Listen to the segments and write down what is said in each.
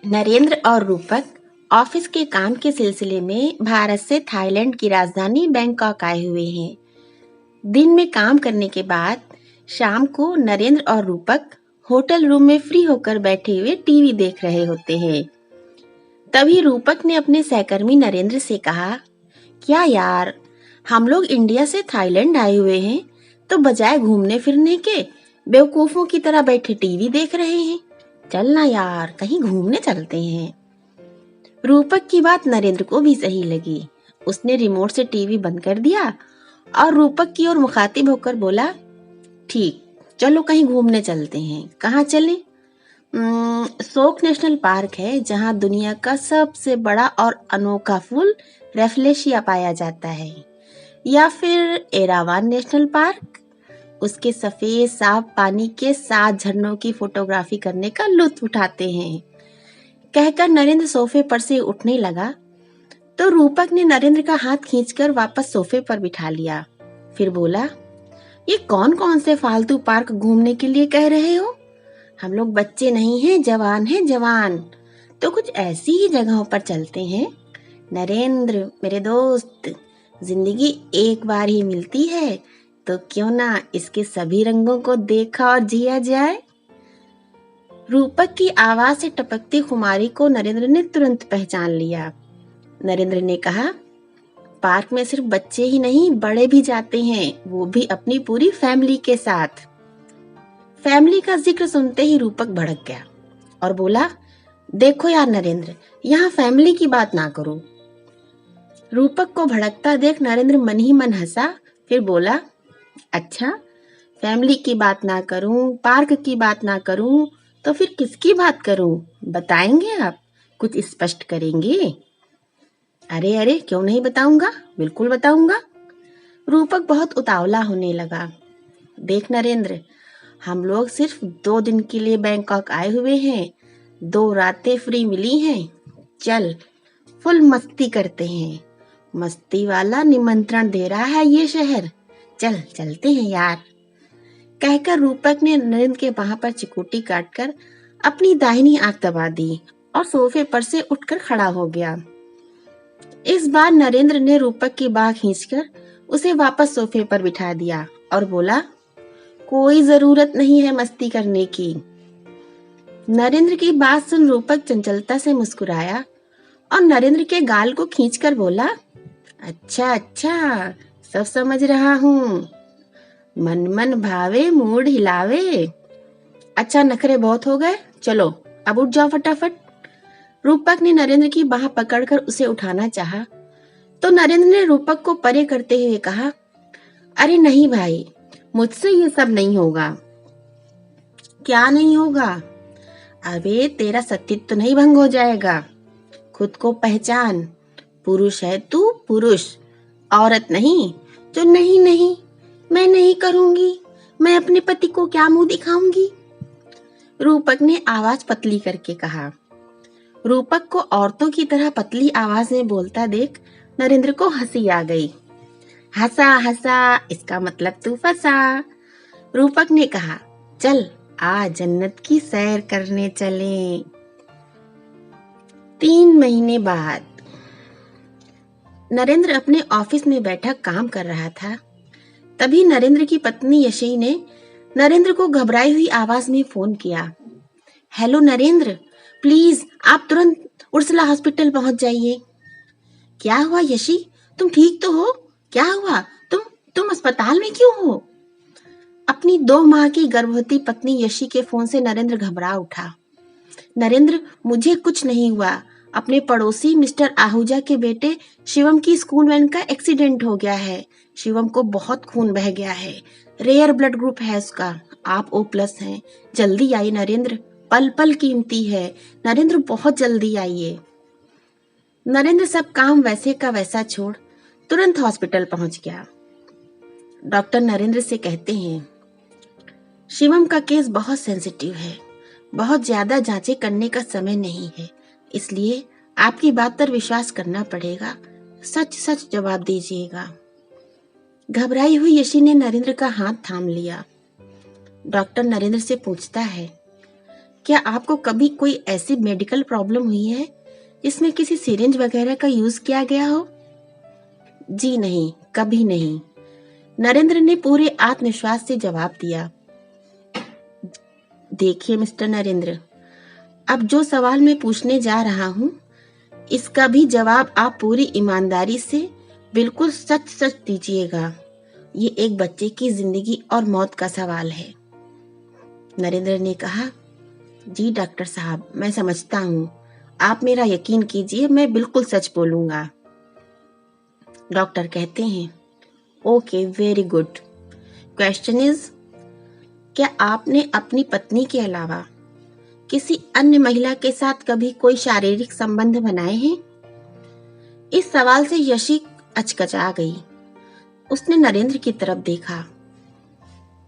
नरेंद्र और रूपक ऑफिस के काम के सिलसिले में भारत से थाईलैंड की राजधानी बैंकॉक आए हुए हैं। दिन में काम करने के बाद शाम को नरेंद्र और रूपक होटल रूम में फ्री होकर बैठे हुए टीवी देख रहे होते हैं। तभी रूपक ने अपने सहकर्मी नरेंद्र से कहा, क्या यार, हम लोग इंडिया से थाईलैंड आए हुए हैं, तो बजाय घूमने फिरने के बेवकूफों की तरह बैठे टीवी देख रहे हैं। चल ना यार, कहीं घूमने चलते हैं। रूपक की बात नरेंद्र को भी सही लगी। उसने रिमोट से टीवी बंद कर दिया और रूपक की ओर मुखातिब होकर बोला, ठीक, चलो कहीं घूमने चलते हैं। कहाँ चलें? सोक नेशनल पार्क है, जहाँ दुनिया का सबसे बड़ा और अनोखा फूल रेफलेशिया पाया जाता है। या फिर एरावान नेशनल पार्क, उसके सफेद साफ पानी के 7 झरनों की फोटोग्राफी करने का लुत्फ उठाते हैं। कहकर नरेंद्र सोफे पर से उठने लगा तो रूपक ने नरेंद्र का हाथ खींचकर वापस सोफे पर बिठा लिया। फिर बोला, ये कौन कौन से फालतू पार्क घूमने के लिए कह रहे हो? हम लोग बच्चे नहीं हैं, जवान हैं, जवान। तो कुछ ऐसी ही जगहों पर चलते हैं। नरेंद्र मेरे दोस्त, जिंदगी एक बार ही मिलती है, तो क्यों ना इसके सभी रंगों को देखा और जिया जाए। रूपक की आवाज से टपकती खुमारी को नरेंद्र ने तुरंत पहचान लिया। नरेंद्र ने कहा, पार्क में सिर्फ बच्चे ही नहीं, बड़े भी जाते हैं, वो भी अपनी पूरी फैमिली के साथ। फैमिली का जिक्र सुनते ही रूपक भड़क गया और बोला, देखो यार नरेंद्र, यहाँ फैमिली की बात ना करो। रूपक को भड़कता देख नरेंद्र मन ही मन हंसा, फिर बोला, अच्छा, फैमिली की बात ना करूं, पार्क की बात ना करूं, तो फिर किसकी बात करूं? बताएंगे आप? कुछ स्पष्ट करेंगे? अरे अरे, क्यों नहीं बताऊंगा, बिल्कुल बताऊंगा। रूपक बहुत उतावला होने लगा। देख नरेंद्र, हम लोग सिर्फ 2 दिन के लिए बैंकॉक आए हुए हैं, 2 रातें फ्री मिली हैं। चल, फुल मस्ती करते हैं। मस्ती वाला निमंत्रण दे रहा है ये शहर। चल चलते हैं यार। कहकर रूपक ने नरेंद्र के बाह पर चिकोटी काटकर अपनी दाहिनी आंख दबा दी और सोफे पर से उठकर खड़ा हो गया। इस बार नरेंद्र ने रूपक की बाह खींचकर उसे वापस सोफे पर बिठा दिया और बोला, कोई जरूरत नहीं है मस्ती करने की। नरेंद्र की बात सुन रूपक चंचलता से मुस्कुराया और नरेंद्र के गाल को खींचकर बोला, अच्छा अच्छा, सब समझ रहा हूँ। मन मन भावे मूड हिलावे। अच्छा, नखरे बहुत हो गए, चलो अब उठ जाओ फटाफट। रूपक ने नरेंद्र की बाह पकड़कर उसे उठाना चाहा, तो नरेंद्र ने रूपक को परे करते हुए कहा, अरे नहीं भाई, मुझसे ये सब नहीं होगा। क्या नहीं होगा? अबे तेरा सतीत्व तो नहीं भंग हो जाएगा। खुद को पहचान, पुरुष है तू, पुरुष, औरत नहीं। जो नहीं नहीं, मैं नहीं करूंगी, मैं अपने पति को क्या मुंह दिखाऊंगी? रूपक ने आवाज पतली करके कहा। रूपक को औरतों की तरह पतली आवाज में बोलता देख नरेंद्र को हंसी आ गई। हंसा हंसा, इसका मतलब तू फंसा। रूपक ने कहा, चल आ जन्नत की सैर करने चलें। 3 महीने बाद नरेंद्र अपने ऑफिस में बैठा काम कर रहा था। तभी नरेंद्र की पत्नी यशी ने नरेंद्र को घबराई हुई आवाज में फोन किया। हेलो नरेंद्र, प्लीज आप तुरंत उर्सला हॉस्पिटल पहुंच जाइए। क्या हुआ यशी, तुम ठीक तो हो? क्या हुआ? तुम अस्पताल में क्यों हो? अपनी 2 माह की गर्भवती पत्नी यशी के फोन से नरेंद्र घबरा उठा। नरेंद्र, मुझे कुछ नहीं हुआ। अपने पड़ोसी मिस्टर आहूजा के बेटे शिवम की स्कूल वैन का एक्सीडेंट हो गया है। शिवम को बहुत खून बह गया है, रेयर ब्लड ग्रुप है उसका। आप O+ हैं। जल्दी आइए नरेंद्र, पल पल कीमती है। नरेंद्र बहुत जल्दी आइए। नरेंद्र सब काम वैसे का वैसा छोड़ तुरंत हॉस्पिटल पहुंच गया। डॉक्टर नरेंद्र से कहते हैं, शिवम का केस बहुत सेंसिटिव है, बहुत ज्यादा जांचें करने का समय नहीं है, इसलिए आपकी बात पर विश्वास करना पड़ेगा। सच सच जवाब दीजिएगा। घबराई हुई यशी ने नरेंद्र का हाथ थाम लिया। डॉक्टर नरेंद्र से पूछता है, क्या आपको कभी कोई ऐसी मेडिकल प्रॉब्लम हुई है जिसमें किसी सिरिंज वगैरह का यूज किया गया हो? जी नहीं, कभी नहीं, नरेंद्र ने पूरे आत्मविश्वास से जवाब दिया। देखिए मिस्टर नरेंद्र, अब जो सवाल मैं पूछने जा रहा हूँ, इसका भी जवाब आप पूरी ईमानदारी से बिल्कुल सच सच दीजिएगा। ये एक बच्चे की जिंदगी और मौत का सवाल है। नरेंद्र ने कहा, जी डॉक्टर साहब, मैं समझता हूँ, आप मेरा यकीन कीजिए, मैं बिल्कुल सच बोलूंगा। डॉक्टर कहते हैं, okay, very good. Question is, क्या आपने अपनी पत्नी के अलावा किसी अन्य महिला के साथ कभी कोई शारीरिक संबंध बनाए हैं? इस सवाल से यशी अचकचा गई। उसने नरेंद्र की तरफ देखा।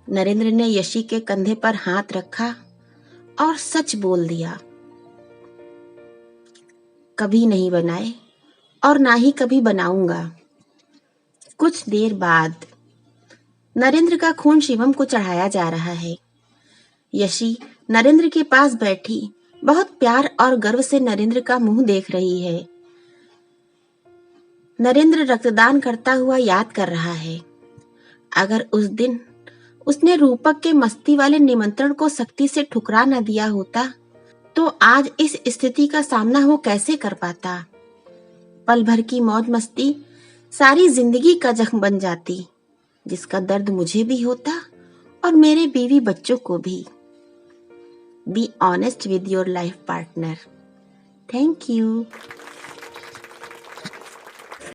नरेंद्र ने यशी के कंधे पर हाथ रखा और सच बोल दिया, कभी नहीं बनाए और ना ही कभी बनाऊंगा। कुछ देर बाद नरेंद्र का खून शिवम को चढ़ाया जा रहा है। यशी नरेंद्र के पास बैठी बहुत प्यार और गर्व से नरेंद्र का मुंह देख रही है। नरेंद्र रक्तदान करता हुआ याद कर रहा है, अगर उस दिन उसने रूपक के मस्ती वाले निमंत्रण को सख्ती से ठुकरा न दिया होता तो आज इस स्थिति का सामना वो कैसे कर पाता। पल भर की मौज मस्ती सारी जिंदगी का जख्म बन जाती, जिसका दर्द मुझे भी होता और मेरे बीवी बच्चों को भी। Be honest with your life partner. Thank you.